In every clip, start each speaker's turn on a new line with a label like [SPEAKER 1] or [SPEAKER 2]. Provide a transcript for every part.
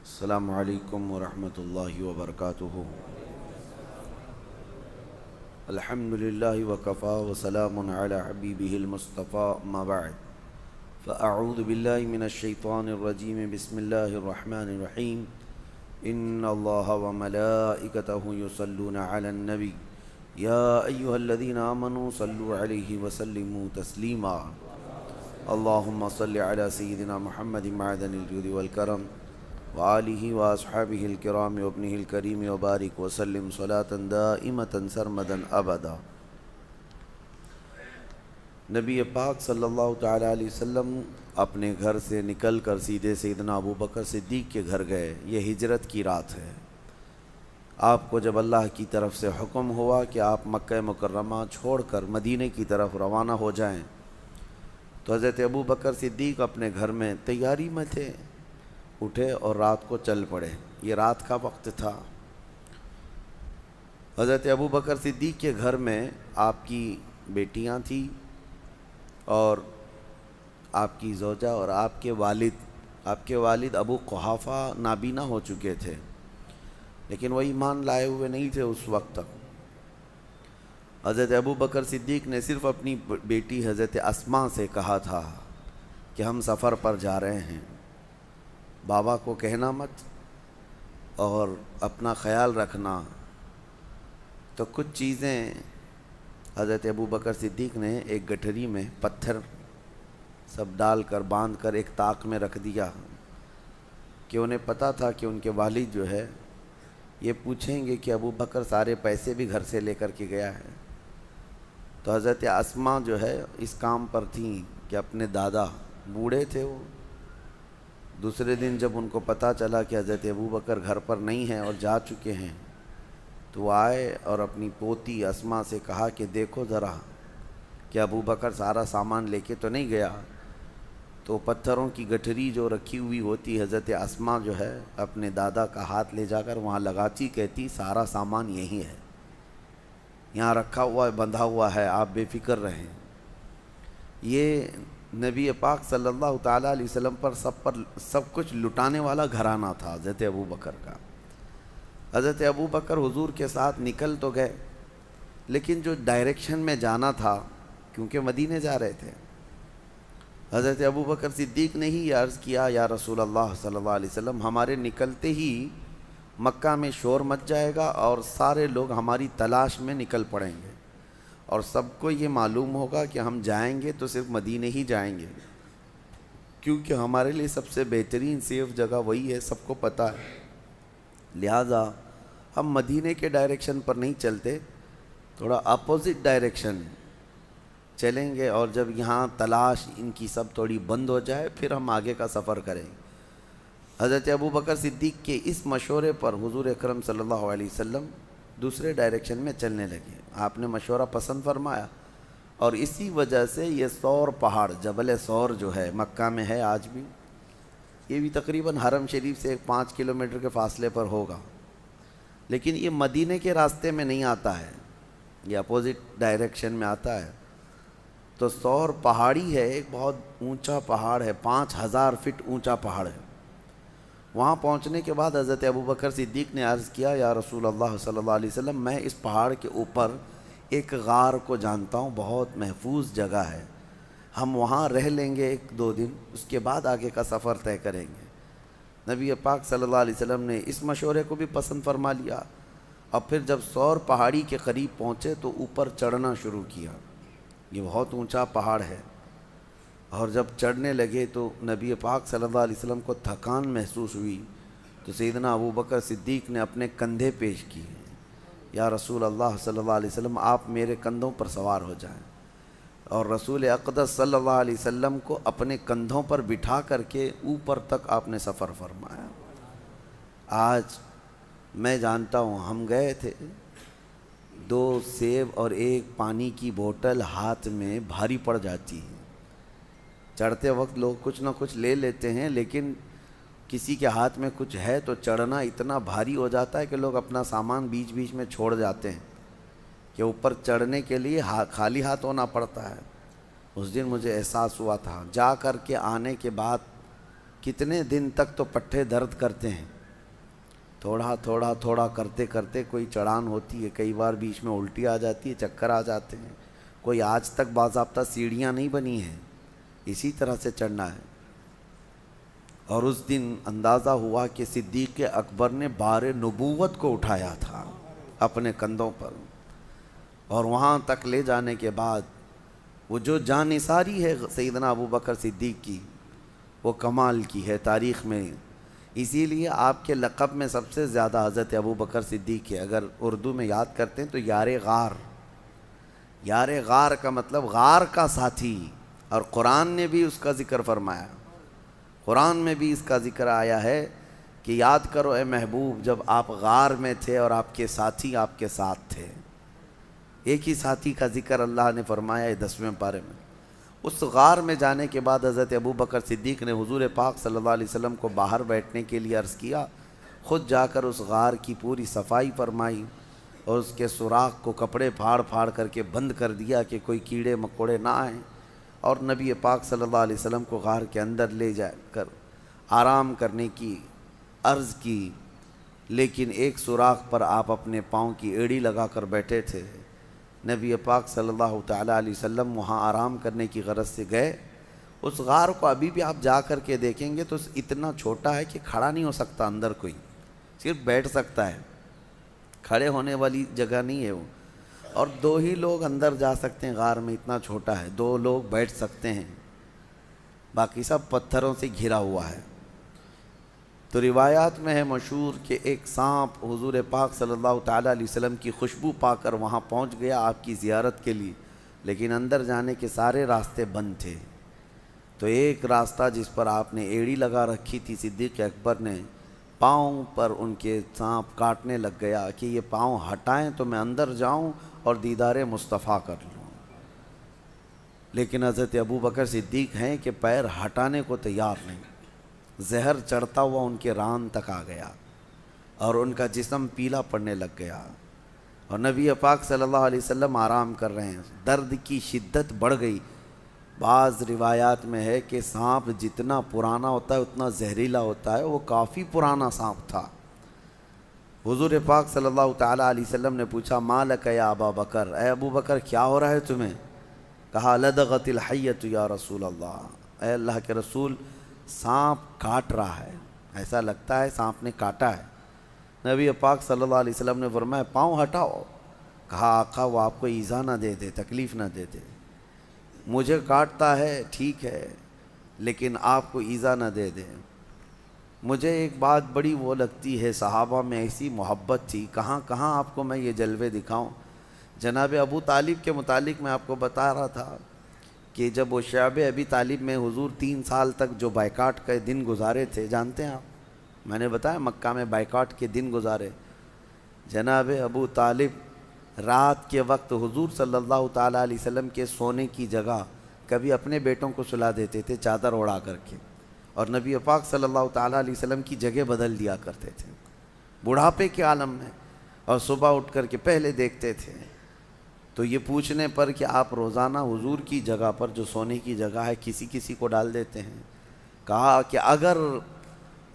[SPEAKER 1] السلام علیکم ورحمۃ اللہ وبرکاتہ۔ الحمد للہ وکفا وسلام علی حبیبہ المصطفیٰ، اما بعد فاعوذ باللہ من الشیطان الرجیم، بسم اللہ الرحمن الرحیم۔ ان اللہ وملائکتہ یصلون علی النبی یا ایہا الذین آمنوا صلوا علیہ وسلموا تسلیما۔ اللہم صل علی سیدنا محمد معدن الجود والکرم وآلہ واصحابہ الکرام وابنہ الکریم وبارک وسلم صلاۃ دائمۃ سرمدا ابدا۔ نبی پاک صلی اللہ تعالیٰ علیہ وسلم اپنے گھر سے نکل کر سیدھے سیدنا ابو بکر صدیق کے گھر گئے۔ یہ ہجرت کی رات ہے۔ آپ کو جب اللہ کی طرف سے حکم ہوا کہ آپ مکہ مکرمہ چھوڑ کر مدینے کی طرف روانہ ہو جائیں، تو حضرت ابو بکر صدیق اپنے گھر میں تیاری میں تھے، اٹھے اور رات کو چل پڑے۔ یہ رات کا وقت تھا۔ حضرت ابو بکر صدیق کے گھر میں آپ کی بیٹیاں تھیں اور آپ کی زوجہ اور آپ کے والد ابو قحافہ نابینا ہو چکے تھے، لیکن وہ ایمان لائے ہوئے نہیں تھے اس وقت تک۔ حضرت ابو بکر صدیق نے صرف اپنی بیٹی حضرت اسماء سے کہا تھا کہ ہم سفر پر جا رہے ہیں، بابا کو کہنا مت اور اپنا خیال رکھنا۔ تو کچھ چیزیں حضرت ابو بکر صدیق نے ایک گٹھری میں پتھر سب ڈال کر باندھ کر ایک طاق میں رکھ دیا کہ انہیں پتہ تھا کہ ان کے والد جو ہے یہ پوچھیں گے کہ ابو بکر سارے پیسے بھی گھر سے لے کر کے گیا ہے۔ تو حضرت اسماء جو ہے اس کام پر تھیں کہ اپنے دادا بوڑھے تھے، وہ دوسرے دن جب ان کو پتہ چلا کہ حضرت ابو بکر گھر پر نہیں ہیں اور جا چکے ہیں، تو وہ آئے اور اپنی پوتی اسماء سے کہا کہ دیکھو ذرا کہ ابو بکر سارا سامان لے کے تو نہیں گیا۔ تو پتھروں کی گٹھری جو رکھی ہوئی ہوتی، حضرت اسماء جو ہے اپنے دادا کا ہاتھ لے جا کر وہاں لگاتی، کہتی سارا سامان یہی ہے، یہاں رکھا ہوا ہے، بندھا ہوا ہے، آپ بے فکر رہیں۔ یہ نبی پاک صلی اللہ تعالیٰ علیہ وسلم پر سب کچھ لٹانے والا گھرانہ تھا حضرت ابو بکر کا۔ حضرت ابو بکر حضور کے ساتھ نکل تو گئے، لیکن جو ڈائریکشن میں جانا تھا، کیونکہ مدینے جا رہے تھے، حضرت ابو بکر صدیق نے ہی عرض کیا یا رسول اللہ صلی اللہ علیہ وسلم، ہمارے نکلتے ہی مکہ میں شور مچ جائے گا اور سارے لوگ ہماری تلاش میں نکل پڑیں گے، اور سب کو یہ معلوم ہوگا کہ ہم جائیں گے تو صرف مدینے ہی جائیں گے، کیونکہ ہمارے لیے سب سے بہترین سیف جگہ وہی ہے، سب کو پتہ ہے۔ لہٰذا ہم مدینے کے ڈائریکشن پر نہیں چلتے، تھوڑا اپوزٹ ڈائریکشن چلیں گے، اور جب یہاں تلاش ان کی سب تھوڑی بند ہو جائے پھر ہم آگے کا سفر کریں۔ حضرت ابو بکر صدیق کے اس مشورے پر حضور اکرم صلی اللہ علیہ وسلم دوسرے ڈائریکشن میں چلنے لگے۔ آپ نے مشورہ پسند فرمایا، اور اسی وجہ سے یہ ثور پہاڑ، جبل ثور جو ہے مکہ میں ہے آج بھی، یہ بھی تقریباً حرم شریف سے 5 کلومیٹر کے فاصلے پر ہوگا، لیکن یہ مدینے کے راستے میں نہیں آتا ہے، یہ اپوزٹ ڈائریکشن میں آتا ہے۔ تو ثور پہاڑی ہے، ایک بہت اونچا پہاڑ ہے، 5000 فٹ اونچا پہاڑ ہے۔ وہاں پہنچنے کے بعد حضرت ابو بکر صدیق نے عرض کیا یا رسول اللہ صلی اللہ علیہ وسلم، میں اس پہاڑ کے اوپر ایک غار کو جانتا ہوں، بہت محفوظ جگہ ہے، ہم وہاں رہ لیں گے 1-2 دن، اس کے بعد آگے کا سفر طے کریں گے۔ نبی پاک صلی اللہ علیہ وسلم نے اس مشورے کو بھی پسند فرما لیا، اور پھر جب ثور پہاڑی کے قریب پہنچے تو اوپر چڑھنا شروع کیا۔ یہ بہت اونچا پہاڑ ہے، اور جب چڑھنے لگے تو نبی پاک صلی اللہ علیہ وسلم کو تھکان محسوس ہوئی، تو سیدنا ابو بکر صدیق نے اپنے کندھے پیش کیے، یا رسول اللہ صلی اللہ علیہ وسلم آپ میرے کندھوں پر سوار ہو جائیں، اور رسول اقدس صلی اللہ علیہ وسلم کو اپنے کندھوں پر بٹھا کر کے اوپر تک آپ نے سفر فرمایا۔ آج میں جانتا ہوں، ہم گئے تھے، 2 سیب اور 1 پانی کی بوتل ہاتھ میں بھاری پڑ جاتی ہے۔ چڑھتے وقت لوگ کچھ نہ کچھ لے لیتے ہیں، لیکن کسی کے ہاتھ میں کچھ ہے تو چڑھنا اتنا بھاری ہو جاتا ہے کہ لوگ اپنا سامان بیچ بیچ میں چھوڑ جاتے ہیں، کہ اوپر چڑھنے کے لیے خالی ہاتھ ہونا پڑتا ہے۔ اس دن مجھے احساس ہوا تھا، جا کر کے آنے کے بعد کتنے دن تک تو پٹھے درد کرتے ہیں، تھوڑا تھوڑا تھوڑا کرتے کرتے کوئی چڑھان ہوتی ہے، کئی بار بیچ میں الٹی آ جاتی ہے، چکر آ جاتے ہیں، کوئی آج تک باضابطہ سیڑھیاں نہیں بنی ہیں، اسی طرح سے چڑھنا ہے۔ اور اس دن اندازہ ہوا کہ صدیق اکبر نے بار نبوت کو اٹھایا تھا اپنے کندھوں پر، اور وہاں تک لے جانے کے بعد وہ جو جانثاری ہے سیدنا ابو بکر صدیق کی، وہ کمال کی ہے تاریخ میں۔ اسی لیے آپ کے لقب میں سب سے زیادہ حضرت ابو بکر صدیق ہے۔ اگر اردو میں یاد کرتے ہیں تو یار غار، یار غار کا مطلب غار کا ساتھی، اور قرآن نے بھی اس کا ذکر فرمایا، قرآن میں بھی اس کا ذکر آیا ہے کہ یاد کرو اے محبوب جب آپ غار میں تھے اور آپ کے ساتھی آپ کے ساتھ تھے۔ ایک ہی ساتھی کا ذکر اللہ نے فرمایا ہے 10ویں پارے میں۔ اس غار میں جانے کے بعد حضرت ابو بکر صدیق نے حضور پاک صلی اللہ علیہ وسلم کو باہر بیٹھنے کے لیے عرض کیا، خود جا کر اس غار کی پوری صفائی فرمائی اور اس کے سوراخ کو کپڑے پھاڑ پھاڑ کر کے بند کر دیا کہ کوئی کیڑے مکوڑے نہ آئیں، اور نبی پاک صلی اللہ علیہ وسلم کو غار کے اندر لے جا کر آرام کرنے کی عرض کی، لیکن ایک سوراخ پر آپ اپنے پاؤں کی ایڑی لگا کر بیٹھے تھے۔ نبی پاک صلی اللہ تعالیٰ علیہ وسلم وہاں آرام کرنے کی غرض سے گئے۔ اس غار کو ابھی بھی آپ جا کر کے دیکھیں گے تو اتنا چھوٹا ہے کہ کھڑا نہیں ہو سکتا اندر، کوئی صرف بیٹھ سکتا ہے، کھڑے ہونے والی جگہ نہیں ہے وہ، اور 2 ہی لوگ اندر جا سکتے ہیں غار میں، اتنا چھوٹا ہے، 2 لوگ بیٹھ سکتے ہیں، باقی سب پتھروں سے گھرا ہوا ہے۔ تو روایات میں ہے مشہور کہ ایک سانپ حضور پاک صلی اللہ تعالیٰ علیہ وسلم کی خوشبو پا کر وہاں پہنچ گیا آپ کی زیارت کے لیے، لیکن اندر جانے کے سارے راستے بند تھے۔ تو ایک راستہ جس پر آپ نے ایڑی لگا رکھی تھی صدیق اکبر نے، پاؤں پر ان کے سانپ کاٹنے لگ گیا کہ یہ پاؤں ہٹائیں تو میں اندر جاؤں اور دیدار مصطفیٰ کر لوں، لیکن حضرت ابو بکر صدیق ہیں کہ پیر ہٹانے کو تیار نہیں۔ زہر چڑھتا ہوا ان کے ران تک آ گیا اور ان کا جسم پیلا پڑنے لگ گیا، اور نبی پاک صلی اللہ علیہ وسلم آرام کر رہے ہیں۔ درد کی شدت بڑھ گئی۔ بعض روایات میں ہے کہ سانپ جتنا پرانا ہوتا ہے اتنا زہریلا ہوتا ہے، وہ کافی پرانا سانپ تھا۔ حضور پاک صلی اللہ تعالیٰ علیہ وسلم نے پوچھا ما لک یا ابا بکر، اے ابو بکر کیا ہو رہا ہے تمہیں؟ کہا لدغت الحیۃ یا رسول اللہ، اے اللہ کے رسول سانپ کاٹ رہا ہے، ایسا لگتا ہے سانپ نے کاٹا ہے۔ نبی پاک صلی اللہ علیہ وسلم نے فرمایا پاؤں ہٹاؤ۔ کہا آقا وہ آپ کو ایذا نہ دے دے، تکلیف نہ دے دے، مجھے کاٹتا ہے ٹھیک ہے لیکن آپ کو ایذا نہ دے دے۔ مجھے ایک بات بڑی وہ لگتی ہے، صحابہ میں ایسی محبت تھی، کہاں کہاں آپ کو میں یہ جلوے دکھاؤں۔ جناب ابو طالب کے متعلق میں آپ کو بتا رہا تھا کہ جب وہ شعب ابی طالب میں حضور 3 سال تک جو بائیکاٹ کے دن گزارے تھے، جانتے ہیں آپ، میں نے بتایا مکہ میں بائیکاٹ کے دن گزارے۔ جناب ابو طالب رات کے وقت حضور صلی اللہ تعالیٰ علیہ وسلم کے سونے کی جگہ کبھی اپنے بیٹوں کو سلا دیتے تھے چادر اڑا کر کے، اور نبی پاک صلی اللہ تعالیٰ علیہ وسلم کی جگہ بدل دیا کرتے تھے بڑھاپے کے عالم میں، اور صبح اٹھ کر کے پہلے دیکھتے تھے۔ تو یہ پوچھنے پر کہ آپ روزانہ حضور کی جگہ پر جو سونے کی جگہ ہے کسی کسی کو ڈال دیتے ہیں، کہا کہ اگر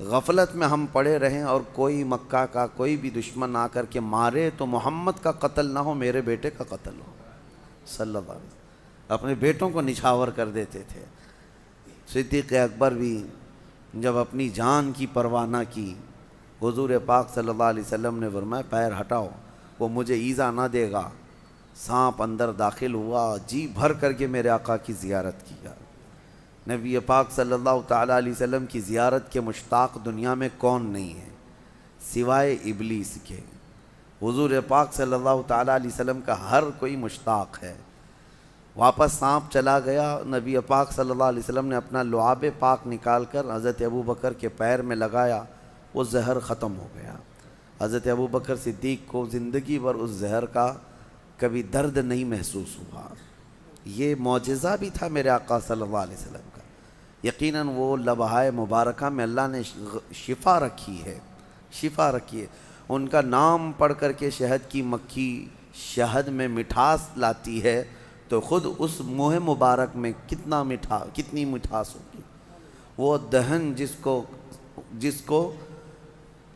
[SPEAKER 1] غفلت میں ہم پڑے رہیں اور کوئی مکہ کا کوئی بھی دشمن آ کر کے مارے تو محمد کا قتل نہ ہو، میرے بیٹے کا قتل ہو صلی اللہ علیہ وسلم۔ اپنے بیٹوں کو نچھاور کر دیتے تھے۔ صدیق اکبر بھی جب اپنی جان کی پرواہ نہ کی، حضور پاک صلی اللہ علیہ وسلم نے فرمایا پیر ہٹاؤ، وہ مجھے ایذا نہ دے گا۔ سانپ اندر داخل ہوا، جی بھر کر کے میرے آقا کی زیارت کیا۔ نبی پاک صلی اللہ تعالیٰ علیہ وسلم کی زیارت کے مشتاق دنیا میں کون نہیں ہے سوائے ابلیس کے؟ حضور پاک صلی اللہ تعالیٰ علیہ وسلم کا ہر کوئی مشتاق ہے۔ واپس سانپ چلا گیا، نبی پاک صلی اللہ علیہ وسلم نے اپنا لعاب پاک نکال کر حضرت ابو بکر کے پیر میں لگایا، وہ زہر ختم ہو گیا۔ حضرت ابو بکر صدیق کو زندگی بھر اس زہر کا کبھی درد نہیں محسوس ہوا۔ یہ معجزہ بھی تھا میرے آقا صلی اللہ علیہ وسلم کا۔ یقیناً وہ لمحہ مبارکہ میں اللہ نے شفا رکھی ہے، شفا رکھی ہے۔ ان کا نام پڑھ کر کے شہد کی مکھی شہد میں مٹھاس لاتی ہے تو خود اس منہ مبارک میں کتنی مٹھاس ہوگی۔ وہ دہن جس کو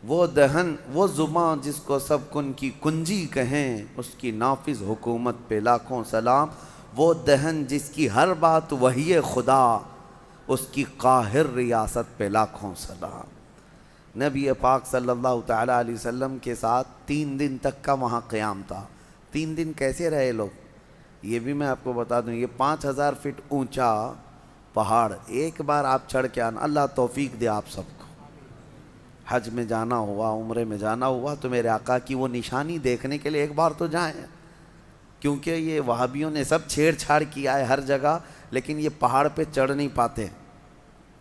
[SPEAKER 1] وہ دہن وہ زباں جس کو سب کن کی کنجی کہیں، اس کی نافذ حکومت پہ لاکھوں سلام۔ وہ دہن جس کی ہر بات وحی خدا، اس کی قاہر ریاست پہ لاکھوں سلام۔ نبی پاک صلی اللہ تعالیٰ علیہ وسلم کے ساتھ 3 دن تک کا وہاں قیام تھا۔ 3 دن کیسے رہے لوگ، یہ بھی میں آپ کو بتا دوں۔ یہ 5000 فٹ اونچا پہاڑ ایک بار آپ چڑھ کے آنا، اللہ توفیق دے آپ سب کو۔ حج میں جانا ہوا، عمرے میں جانا ہوا تو میرے آقا کی وہ نشانی دیکھنے کے لیے ایک بار تو جائیں، کیونکہ یہ وہابیوں نے سب چھیڑ چھاڑ کیا ہے ہر جگہ، لیکن یہ پہاڑ پہ چڑھ نہیں پاتے،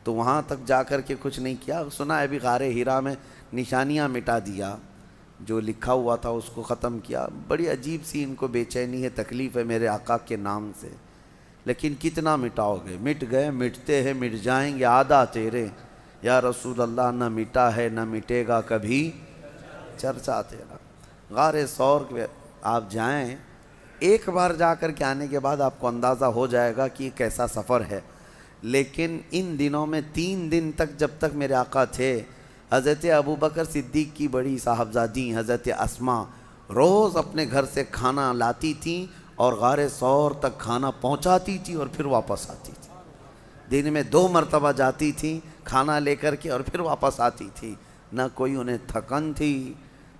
[SPEAKER 1] تو وہاں تک جا کر کے کچھ نہیں کیا۔ سنا ہے بھی غار ہیرا میں نشانیاں مٹا دیا، جو لکھا ہوا تھا اس کو ختم کیا۔ بڑی عجیب سی ان کو بے چینی ہے، تکلیف ہے میرے آقا کے نام سے، لیکن کتنا مٹاؤ گے؟ مٹ گئے، مٹتے ہیں، مٹ جائیں گے، آدھا تیرے یا رسول اللہ، نہ مٹا ہے نہ مٹے گا کبھی چرچا تیرا۔ غار ثور کے آپ جائیں، ایک بار جا کر کے آنے کے بعد آپ کو اندازہ ہو جائے گا کہ یہ کیسا سفر ہے۔ لیکن ان دنوں میں 3 دن تک جب تک میرے آقا تھے، حضرت ابوبکر صدیق کی بڑی صاحبزادی حضرت اسما روز اپنے گھر سے کھانا لاتی تھیں اور غار ثور تک کھانا پہنچاتی تھی اور پھر واپس آتی تھی۔ دن میں 2 مرتبہ جاتی تھیں کھانا لے کر کے اور پھر واپس آتی تھی۔ نہ کوئی انہیں تھکن تھی،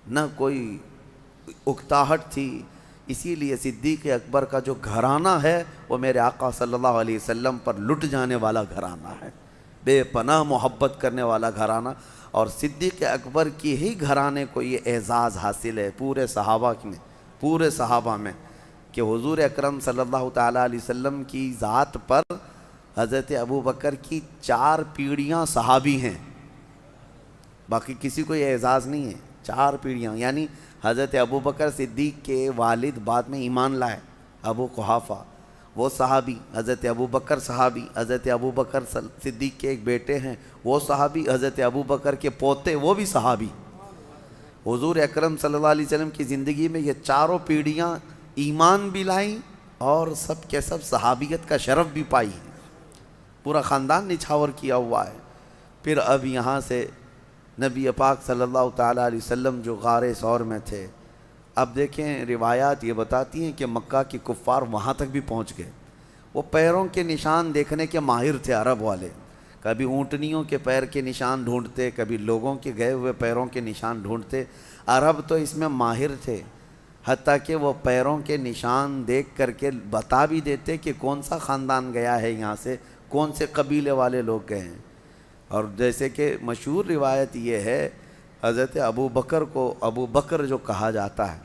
[SPEAKER 1] نہ کوئی اکتاہٹ تھی۔ اسی لیے صدیق اکبر کا جو گھرانہ ہے وہ میرے آقا صلی اللہ علیہ وسلم پر لٹ جانے والا گھرانہ ہے، بے پناہ محبت کرنے والا گھرانہ۔ اور صدیق اکبر کی ہی گھرانے کو یہ اعزاز حاصل ہے پورے صحابہ میں کہ حضور اکرم صلی اللہ تعالیٰ علیہ وسلم کی ذات پر حضرت ابوبکر کی 4 پیڑھیاں صحابی ہیں، باقی کسی کو یہ اعزاز نہیں ہے۔ 4 پیڑھیاں، یعنی حضرت ابوبکر صدیق کے والد بعد میں ایمان لائے، ابو قحافہ، وہ صحابی، حضرت ابوبکر صحابی، حضرت ابوبکر صدیق کے ایک بیٹے ہیں وہ صحابی، حضرت ابوبکر کے پوتے وہ بھی صحابی۔ حضور اکرم صلی اللہ علیہ وسلم کی زندگی میں یہ 4 پیڑھیاں ایمان بھی لائیں اور سب کے سب صحابیت کا شرف بھی پائی ہیں، پورا خاندان نچھاور کیا ہوا ہے۔ پھر اب یہاں سے نبی پاک صلی اللہ تعالیٰ علیہ وسلم جو غار ثور میں تھے، اب دیکھیں روایات یہ بتاتی ہیں کہ مکہ کی کفار وہاں تک بھی پہنچ گئے۔ وہ پیروں کے نشان دیکھنے کے ماہر تھے عرب والے، کبھی اونٹنیوں کے پیر کے نشان ڈھونڈتے، کبھی لوگوں کے گئے ہوئے پیروں کے نشان ڈھونڈتے۔ عرب تو اس میں ماہر تھے، حتیٰ کہ وہ پیروں کے نشان دیکھ کر کے بتا بھی دیتے کہ کون سا خاندان گیا ہے یہاں سے، کون سے قبیلے والے لوگ گئے ہیں۔ اور جیسے کہ مشہور روایت یہ ہے، حضرت ابو بکر جو کہا جاتا ہے،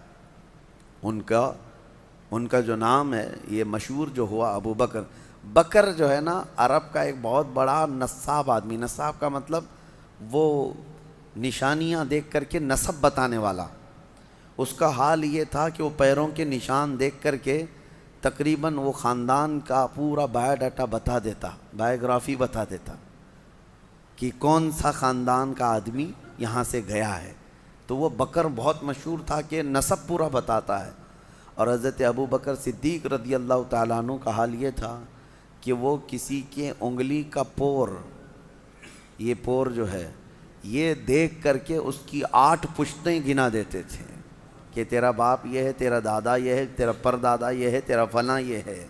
[SPEAKER 1] ان کا جو نام ہے یہ مشہور جو ہوا ابو بکر۔ بکر جو ہے نا عرب کا ایک بہت بڑا نصاب آدمی، نصاب کا مطلب وہ نشانیاں دیکھ کر کے نسب بتانے والا۔ اس کا حال یہ تھا کہ وہ پیروں کے نشان دیکھ کر کے تقریباً وہ خاندان کا پورا بایو ڈاٹا بتا دیتا، بایوگرافی بتا دیتا کہ کون سا خاندان کا آدمی یہاں سے گیا ہے۔ تو وہ بکر بہت مشہور تھا کہ نسب پورا بتاتا ہے۔ اور حضرت ابوبکر صدیق رضی اللہ تعالیٰ عنہ کا حال یہ تھا کہ وہ کسی کے انگلی کا پور، یہ پور جو ہے یہ دیکھ کر کے اس کی 8 پشتیں گنا دیتے تھے کہ تیرا باپ یہ ہے، تیرا دادا یہ ہے، تیرا پردادا یہ ہے، تیرا فلاں یہ ہے۔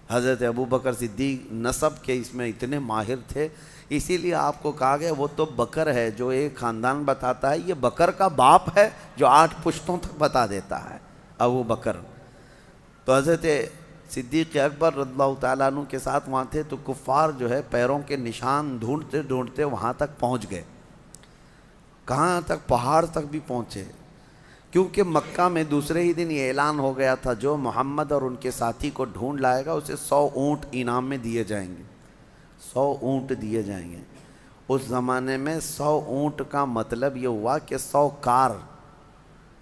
[SPEAKER 1] حضرت ابوبکر صدیق نسب کے اس میں اتنے ماہر تھے، اسی لیے آپ کو کہا گیا وہ تو بکر ہے جو ایک خاندان بتاتا ہے، یہ بکر کا باپ ہے جو 8 پشتوں تک بتا دیتا ہے، ابو بکر۔ تو حضرت صدیق اکبر رضی اللہ تعالیٰ عنہ کے ساتھ وہاں تھے، تو کفار جو ہے پیروں کے نشان ڈھونڈتے ڈھونڈتے وہاں تک پہنچ گئے۔ کہاں تک؟ پہاڑ تک بھی پہنچے، کیونکہ مکہ میں دوسرے ہی دن یہ اعلان ہو گیا تھا جو محمد اور ان کے ساتھی کو ڈھونڈ لائے گا اسے 100 اونٹ انعام میں دیے جائیں گے، 100 اونٹ دیے جائیں گے۔ اس زمانے میں 100 اونٹ کا مطلب یہ ہوا کہ 100 کار،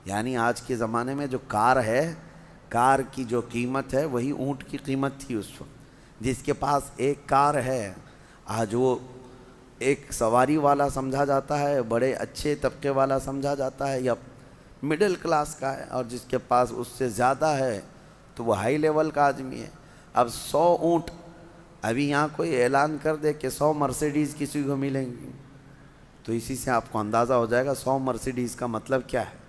[SPEAKER 1] یعنی آج کے زمانے میں جو کار ہے، کار کی جو قیمت ہے وہی اونٹ کی قیمت تھی اس وقت۔ جس کے پاس ایک کار ہے آج وہ ایک سواری والا سمجھا جاتا ہے، بڑے اچھے طبقے والا سمجھا جاتا ہے یا مڈل کلاس کا ہے، اور جس کے پاس اس سے زیادہ ہے تو وہ ہائی لیول کا آدمی ہے۔ اب 100 اونٹ، ابھی یہاں کوئی اعلان کر دے کہ 100 مرسیڈیز کسی کو ملیں گی، تو اسی سے آپ کو اندازہ ہو جائے گا 100 مرسیڈیز کا مطلب کیا ہے۔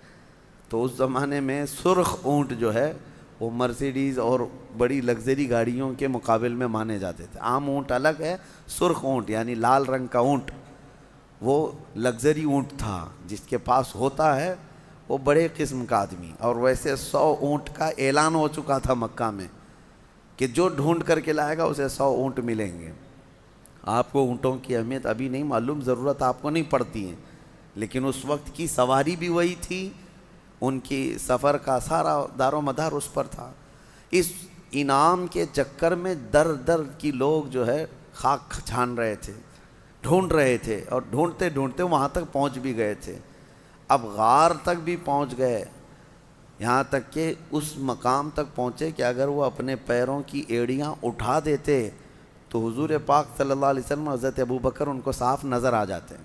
[SPEAKER 1] تو اس زمانے میں سرخ اونٹ جو ہے وہ مرسیڈیز اور بڑی لگژری گاڑیوں کے مقابل میں مانے جاتے تھے۔ عام اونٹ الگ ہے، سرخ اونٹ یعنی لال رنگ کا اونٹ وہ لگژری اونٹ تھا، جس کے پاس ہوتا ہے وہ بڑے قسم کا آدمی۔ اور ویسے 100 اونٹ کا اعلان ہو چکا تھا مکہ میں کہ جو ڈھونڈ کر کے لائے گا اسے 100 اونٹ ملیں گے۔ آپ کو اونٹوں کی اہمیت ابھی نہیں معلوم، ضرورت آپ کو نہیں پڑتی ہے، لیکن اس وقت کی سواری بھی وہی تھی، ان کی سفر کا سارا دار و مدار اس پر تھا۔ اس انعام کے چکر میں در در کی لوگ جو ہے خاک چھان رہے تھے، ڈھونڈ رہے تھے، اور ڈھونڈتے ڈھونڈتے وہاں تک پہنچ بھی گئے تھے۔ اب غار تک بھی پہنچ گئے، یہاں تک کہ اس مقام تک پہنچے کہ اگر وہ اپنے پیروں کی ایڑیاں اٹھا دیتے تو حضور پاک صلی اللہ علیہ وسلم اور حضرت ابوبکر ان کو صاف نظر آ جاتے ہیں۔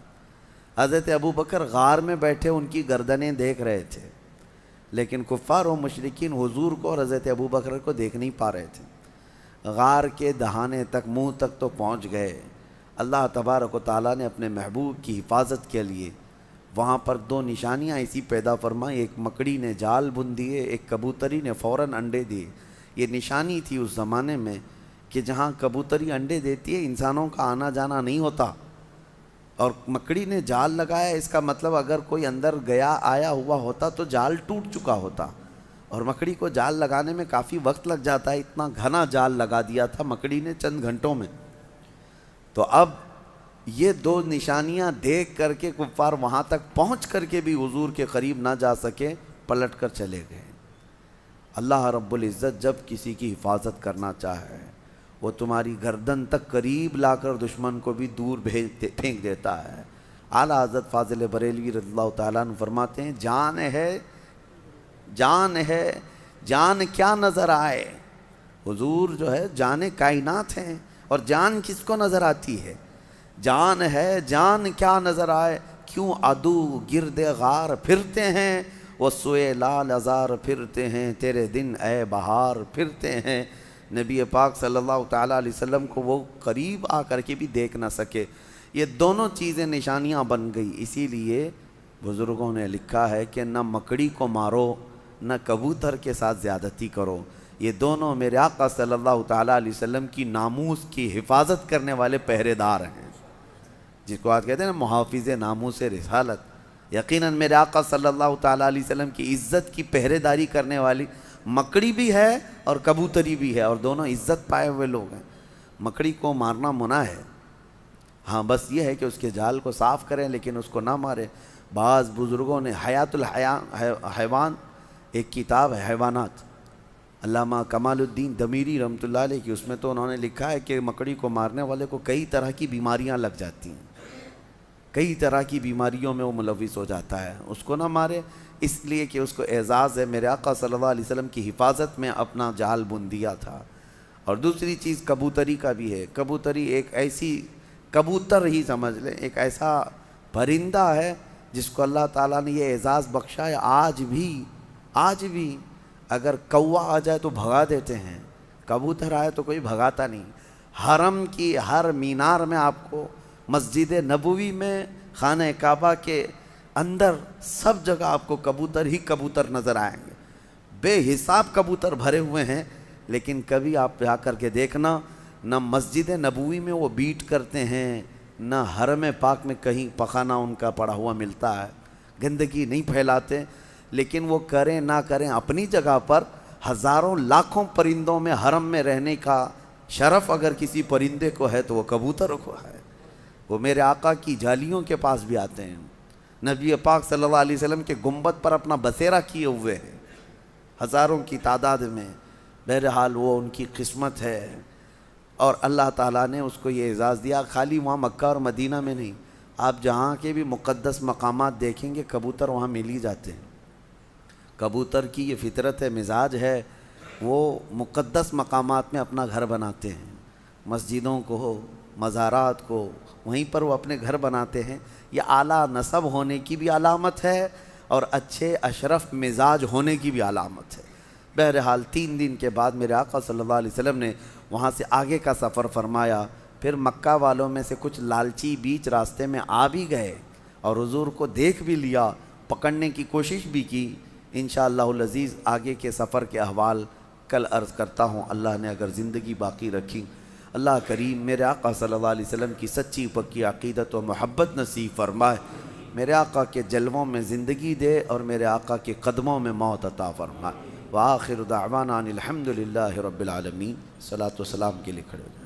[SPEAKER 1] حضرت ابوبکر غار میں بیٹھے ان کی گردنیں دیکھ رہے تھے، لیکن کفار و مشرکین حضور کو اور حضرت ابوبکر کو دیکھ نہیں پا رہے تھے۔ غار کے دہانے تک، منہ تک تو پہنچ گئے۔ اللہ تبارک و تعالیٰ نے اپنے محبوب کی حفاظت کے لیے وہاں پر 2 نشانیاں ایسی پیدا فرمائیں، ایک مکڑی نے جال بن دیے، ایک کبوتری نے فوراً انڈے دیے۔ یہ نشانی تھی اس زمانے میں کہ جہاں کبوتری انڈے دیتی ہے انسانوں کا آنا جانا نہیں ہوتا، اور مکڑی نے جال لگایا، اس کا مطلب اگر کوئی اندر گیا آیا ہوا ہوتا تو جال ٹوٹ چکا ہوتا، اور مکڑی کو جال لگانے میں کافی وقت لگ جاتا ہے، اتنا گھنا جال لگا دیا تھا مکڑی نے چند گھنٹوں میں۔ تو اب یہ 2 نشانیاں دیکھ کر کے کفار وہاں تک پہنچ کر کے بھی حضور کے قریب نہ جا سکے، پلٹ کر چلے گئے۔ اللہ رب العزت جب کسی کی حفاظت کرنا چاہے وہ تمہاری گردن تک قریب لا کر دشمن کو بھی دور پھینک دیتا ہے۔ اعلیٰ حضرت فاضل بریلوی رضی اللہ تعالیٰ عنہ فرماتے ہیں، جان ہے جان کیا نظر آئے۔ حضور جو ہے جان کائنات ہیں، اور جان کس کو نظر آتی ہے؟ جان ہے جان کیا نظر آئے، کیوں عدو گرد غار پھرتے ہیں، وہ سوئے لال ازار پھرتے ہیں، تیرے دن اے بہار پھرتے ہیں۔ نبی پاک صلی اللہ تعالیٰ علیہ وسلم کو وہ قریب آ کر کے بھی دیکھ نہ سکے۔ یہ دونوں چیزیں نشانیاں بن گئی۔ اسی لیے بزرگوں نے لکھا ہے کہ نہ مکڑی کو مارو نہ کبوتر کے ساتھ زیادتی کرو، یہ دونوں میرے آقا صلی اللہ تعالیٰ علیہ وسلم کی ناموس کی حفاظت کرنے والے پہرے دار ہیں، جس کو آج کہتے ہیں نا محافظ ناموس رسالت۔ یقیناً میرے آقا صلی اللہ تعالیٰ علیہ وسلم کی عزت کی پہرے داری کرنے والی مکڑی بھی ہے اور کبوتری بھی ہے، اور دونوں عزت پائے ہوئے لوگ ہیں۔ مکڑی کو مارنا منع ہے، ہاں بس یہ ہے کہ اس کے جال کو صاف کریں لیکن اس کو نہ مارے۔ بعض بزرگوں نے حیات الحیوان ایک کتاب ہے حیوانات، علامہ کمال الدین دمیری رحمۃ اللہ علیہ کی، اس میں تو انہوں نے لکھا ہے کہ مکڑی کو مارنے والے کو کئی طرح کی بیماریاں لگ جاتی ہیں، کئی طرح کی بیماریوں میں وہ ملوث ہو جاتا ہے، اس کو نہ مارے، اس لیے کہ اس کو اعزاز ہے میرے آقا صلی اللہ علیہ وسلم کی حفاظت میں اپنا جال بن دیا تھا۔ اور دوسری چیز کبوتری کا بھی ہے۔ کبوتری ایک ایسی، کبوتر ہی سمجھ لیں، ایک ایسا پرندہ ہے جس کو اللہ تعالیٰ نے یہ اعزاز بخشا ہے۔ آج بھی اگر کوا آ جائے تو بھگا دیتے ہیں، کبوتر آئے تو کوئی بھگاتا نہیں۔ حرم کی ہر مینار میں آپ کو، مسجد نبوی میں، خانہ کعبہ کے اندر، سب جگہ آپ کو کبوتر ہی کبوتر نظر آئیں گے، بے حساب کبوتر بھرے ہوئے ہیں، لیکن کبھی آپ جا کر کے دیکھنا نہ مسجد نبوی میں وہ بیٹ کرتے ہیں، نہ حرم پاک میں کہیں پخانہ ان کا پڑا ہوا ملتا ہے، گندگی نہیں پھیلاتے۔ لیکن وہ کریں نہ کریں اپنی جگہ پر، ہزاروں لاکھوں پرندوں میں حرم میں رہنے کا شرف اگر کسی پرندے کو ہے تو وہ کبوتر کو ہے۔ وہ میرے آقا کی جالیوں کے پاس بھی آتے ہیں، نبی پاک صلی اللہ علیہ وسلم کے گنبد پر اپنا بسیرا کیے ہوئے ہیں ہزاروں کی تعداد میں۔ بہرحال وہ ان کی قسمت ہے، اور اللہ تعالیٰ نے اس کو یہ اعزاز دیا۔ خالی وہاں مکہ اور مدینہ میں نہیں، آپ جہاں کے بھی مقدس مقامات دیکھیں گے کبوتر وہاں مل ہی جاتے ہیں۔ کبوتر کی یہ فطرت ہے، مزاج ہے، وہ مقدس مقامات میں اپنا گھر بناتے ہیں، مسجدوں کو، مزارات کو، وہیں پر وہ اپنے گھر بناتے ہیں۔ یہ اعلیٰ نسب ہونے کی بھی علامت ہے اور اچھے اشرف مزاج ہونے کی بھی علامت ہے۔ بہرحال 3 دن کے بعد میرے آقا صلی اللہ علیہ وسلم نے وہاں سے آگے کا سفر فرمایا۔ پھر مکہ والوں میں سے کچھ لالچی بیچ راستے میں آ بھی گئے، اور حضور کو دیکھ بھی لیا، پکڑنے کی کوشش بھی کی۔ انشاءاللہ العزیز آگے کے سفر کے احوال کل عرض کرتا ہوں، اللہ نے اگر زندگی باقی رکھی۔ اللہ کریم میرے آقا صلی اللہ علیہ وسلم کی سچی پکی عقیدت و محبت نصیب فرمائے، میرے آقا کے جلووں میں زندگی دے اور میرے آقا کے قدموں میں موت عطا فرمائے۔ وآخر دعوانا ان الحمد للہ رب العالمین۔ صلاۃ و سلام کے لیے کھڑے ہو جائیں۔